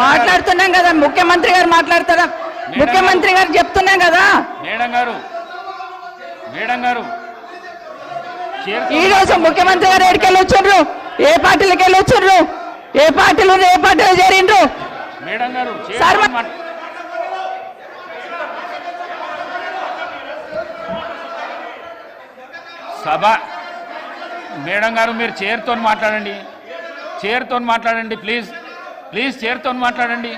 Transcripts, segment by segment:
మాట్లాడుతున్నాం కదా, ముఖ్యమంత్రి గారు మాట్లాడతారా? ముఖ్యమంత్రి గారు చెప్తున్నాం కదా. మేడం గారు ఈ రోజు ముఖ్యమంత్రి గారు ఎక్కడికి వచ్చిండ్రు? ఏ పార్టీలకు వెళ్ళి వచ్చిండ్రు? ఏ పార్టీలో చేరిండ్రు? మేడం గారు సభ మేడం గారు మీరు చైర్తో మాట్లాడండి ప్లీజ్ చైర్తో మాట్లాడండి.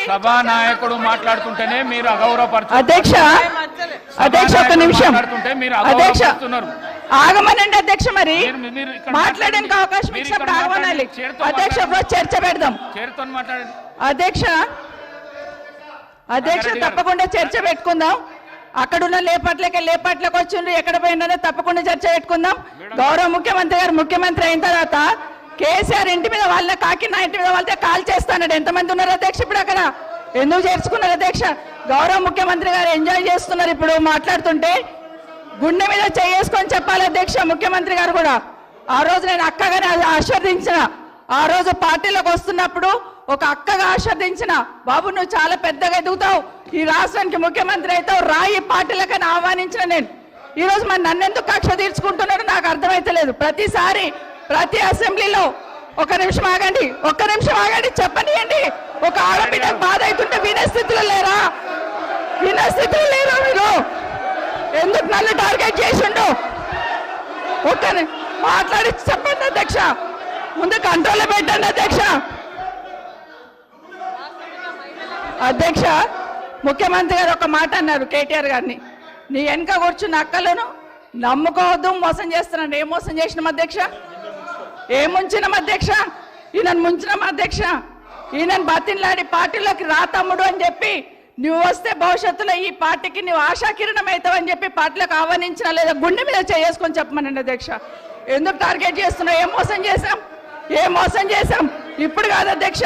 సభా నాయకుడు మాట్లాడుతుంటేనే మీరు అగౌరవపరుస్తున్నారు. అధ్యక్ష ఒక నిమిషం, మీరు అగౌరవపరుస్తున్నారు. ఆగమనండి అధ్యక్ష. మరి మాట్లాడడానికి అవకాశం ఇచ్చినప్పుడు ఆగమనాలి అధ్యక్ష. చర్చ పెడదాం. చైర్తో మాట్లాడండి అధ్యక్ష. తప్పకుండా చర్చ పెట్టుకుందాం. అక్కడున్న లేపాట్లకు వచ్చిండ్రు, ఎక్కడ పోయిందో తప్పకుండా చర్చ పెట్టుకుందాం. గౌరవ ముఖ్యమంత్రి గారు ముఖ్యమంత్రి అయిన తర్వాత కేసీఆర్ ఇంటి మీద వాళ్ళ కాకినా ఇంటి మీద వాళ్ళతో కాల్ చేస్తాడు. ఎంతమంది ఉన్నారు అధ్యక్ష? ఇప్పుడు అక్కడ ఎందుకు చేర్చుకున్నారు అధ్యక్ష? గౌరవ ముఖ్యమంత్రి గారు ఎంజాయ్ చేస్తున్నారు. ఇప్పుడు మాట్లాడుతుంటే గుండె మీద చేసుకొని చెప్పాలి అధ్యక్ష. ముఖ్యమంత్రి గారు కూడా ఆ రోజు నేను అక్కగానే ఆశీర్వదించిన, ఆ రోజు పార్టీలోకి వస్తున్నప్పుడు ఒక అక్కగా ఆశీర్వదించిన, బాబు నువ్వు చాలా పెద్దగా ఎదుగుతావు, ఈ రాష్ట్రానికి ముఖ్యమంత్రి అవుతావు, రాయి పార్టీలకని ఆహ్వానించిన నేను. ఈ రోజు మరి నన్నెందుకు కక్ష తీర్చుకుంటున్నాడు నాకు అర్థమైతలేదు. ప్రతిసారి ప్రతి అసెంబ్లీలో ఒక్క నిమిషం ఆగండి చెప్పనియండి. ఒక ఆడబిడ్డ బాధ అవుతుంటే వినే స్థితిలో లేరా మీరు? ఎందుకు నన్ను టార్గెట్ చేసిండు? మాట్లాడి చెప్పండి అధ్యక్ష. ముందు కంట్రోల్లో పెట్టండి అధ్యక్ష. ముఖ్యమంత్రి గారు ఒక మాట అన్నారు కేటీఆర్ గారిని, నీ వెనక కూర్చున్న అక్కలను నమ్ముకోవద్దు, మోసం చేస్తున్నాడు. ఏం మోసం చేసినాం అధ్యక్ష? ఏం ముంచినాం అధ్యక్ష? ఈయనను ముంచినాం అధ్యక్ష. ఈయనను బతిన్లాడి పార్టీలోకి రా తమ్ముడు అని చెప్పి, నువ్వు వస్తే భవిష్యత్తులో ఈ పార్టీకి నువ్వు ఆశాకిరణం అవుతావు అని చెప్పి పార్టీలకు ఆహ్వానించిన లేదా గుండె మీద చేసుకొని చెప్పమనండి అధ్యక్ష. ఎందుకు టార్గెట్ చేస్తున్నావు? ఏం మోసం చేశాం? ఇప్పుడు కాదు అధ్యక్ష,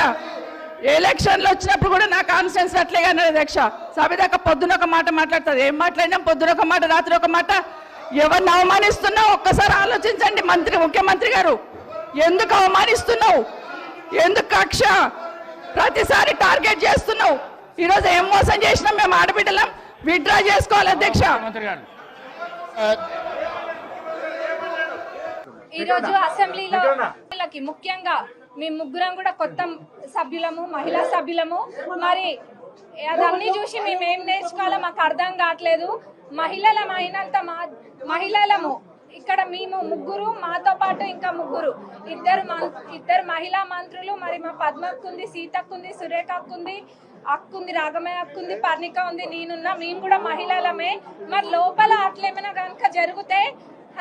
ఎలక్షన్లు వచ్చినప్పుడు కూడా నా కాన్ఫిడెన్స్ అట్లేగా అధ్యక్ష. సభ దాకా పొద్దున ఒక మాట మాట్లాడుతుంది. ఏం మాట్లాడినాం? పొద్దున ఒక మాట, రాత్రి ఒక మాట. ఎవరిని అవమానిస్తున్నావు ఒక్కసారి ఆలోచించండి ముఖ్యమంత్రి గారు. ఎందుకు అవమానిస్తున్నావు? ఎందుకు కక్ష? ప్రతిసారి టార్గెట్ చేస్తున్నావు. ఈరోజు ఏం మోసం చేసినాం? మేము ఆడబిడ్డలం విత్డ్రా చేసుకోవాలి అధ్యక్ష. ఈరోజు అసెంబ్లీలో ముఖ్యంగా మేము ముగ్గురం కూడా కొత్త సభ్యులము, మహిళా సభ్యులము. మరి అదన్నీ చూసి మేము ఏం నేర్చుకోవాలో మాకు అర్థం కావట్లేదు. మహిళలము ఇక్కడ మేము ముగ్గురు, మాతో పాటు ఇంకా ముగ్గురు, ఇద్దరు మహిళా మంత్రులు. మరి మా పద్మక్కుంది, సీతక్కుంది, సురేఖక్కుంది, అక్కుంది, రాగమయ్య అక్కుంది, పర్ణిక ఉంది, నేనున్నా. మేము కూడా మహిళలమే. మరి లోపల అట్లేమైనా కనుక జరిగితే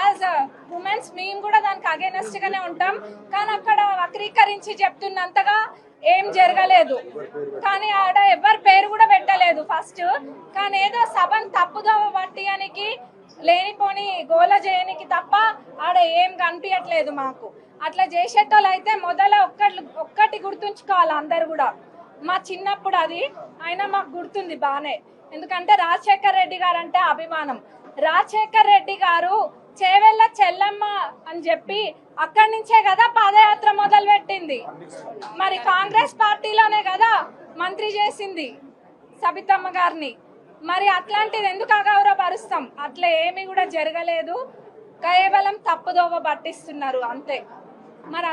యాజ్ ఉమెన్స్ మేము కూడా దానికి అగేనెస్ట్ గానే ఉంటాం. కానీ అక్కడ వక్రీకరించి చెప్తున్నంతగా ఏం జరగలేదు. కానీ ఆడ ఎవరి పేరు కూడా పెట్టలేదు ఫస్ట్. కానీ ఏదో సభను తప్పుదోవ పట్టియానికి, లేనిపోని గోల చేయనికి తప్ప ఆడ ఏం కనిపించట్లేదు మాకు. అట్లా చేసేటోళ్ళు అయితే ఒక్కటి గుర్తుంచుకోవాలి అందరు కూడా. మా చిన్నప్పుడు అది అయినా మాకు గుర్తుంది బానే. ఎందుకంటే రాజశేఖర్ రెడ్డి గారు అంటే అభిమానం. రాజశేఖర్ రెడ్డి గారు చేవెళ్ళ చెల్లమ్మ అని చెప్పి అక్కడి నుంచే కదా పాదయాత్ర మొదలు పెట్టింది. మరి కాంగ్రెస్ పార్టీలోనే కదా మంత్రి చేసింది సబితమ్మ గారిని. మరి అట్లాంటిది ఎందుకు అగౌరవపరుస్తాం? అట్లా ఏమి కూడా జరగలేదు. కేవలం తప్పుదోవ పట్టిస్తున్నారు అంతే. మరి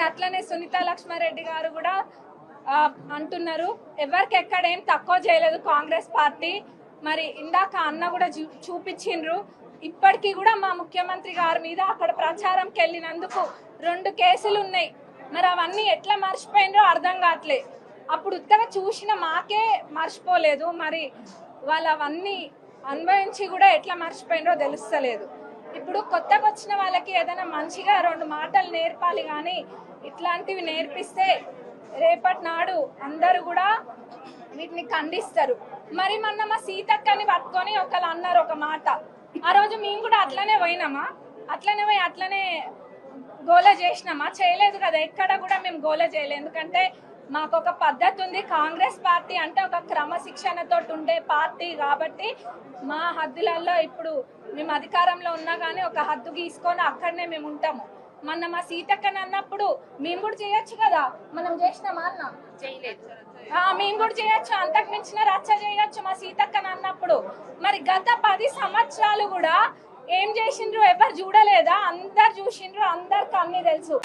అట్లనే సునీత లక్ష్మారెడ్డి గారు కూడా అంటున్నారు ఎవరికి ఎక్కడేం తక్కువ చేయలేదు కాంగ్రెస్ పార్టీ. మరి ఇందాక అన్న కూడా చూపించిండ్రు. ఇప్పటికీ కూడా మా ముఖ్యమంత్రి గారి మీద అక్కడ ప్రచారంకి వెళ్ళినందుకు 2 కేసులు ఉన్నాయి. మరి అవన్నీ ఎట్లా మర్చిపోయినరో అర్థం కావట్లే. అప్పుడు ఉత్తగా చూసిన మాకే మర్చిపోలేదు. మరి వాళ్ళు అవన్నీ అనుభవించి కూడా ఎట్లా మర్చిపోయినరో తెలుస్తలేదు. ఇప్పుడు కొత్తగా వచ్చిన వాళ్ళకి ఏదైనా మంచిగా 2 మాటలు నేర్పాలి. కానీ ఇట్లాంటివి నేర్పిస్తే రేపటి నాడు అందరూ కూడా వీటిని ఖండిస్తారు. మరి మొన్న మా సీతక్కని పట్టుకొని ఒకళ్ళు అన్నారు ఒక మాట. ఆ రోజు మేము కూడా అట్లనే పోయినామా? అట్లనే పోయి అట్లనే గోల చేసినామా? చేయలేదు కదా. ఎక్కడ కూడా మేము గోల చేయలేదు. ఎందుకంటే మాకు ఒక పద్ధతి ఉంది. కాంగ్రెస్ పార్టీ అంటే ఒక క్రమశిక్షణతో ఉండే పార్టీ కాబట్టి మా హద్దులలో ఇప్పుడు మేము అధికారంలో ఉన్నా కానీ ఒక హద్దు గీసుకొని అక్కడనే మేము ఉంటాము. మొన్న మా సీతక్కని అన్నప్పుడు మేము కూడా చేయొచ్చు కదా, మనం చేసినామా అన్న? చేయలేదు. మేము కూడా చేయొచ్చు, అంతకు మించిన రచ్చ చేయొచ్చు మా సీతక్కని అన్నప్పుడు. మరి గత 10 సంవత్సరాలు కూడా ఏం చేసిండ్రు ఎవరు చూడలేదా? అందరు చూసిండ్రు, అందరికి అన్ని తెలుసు.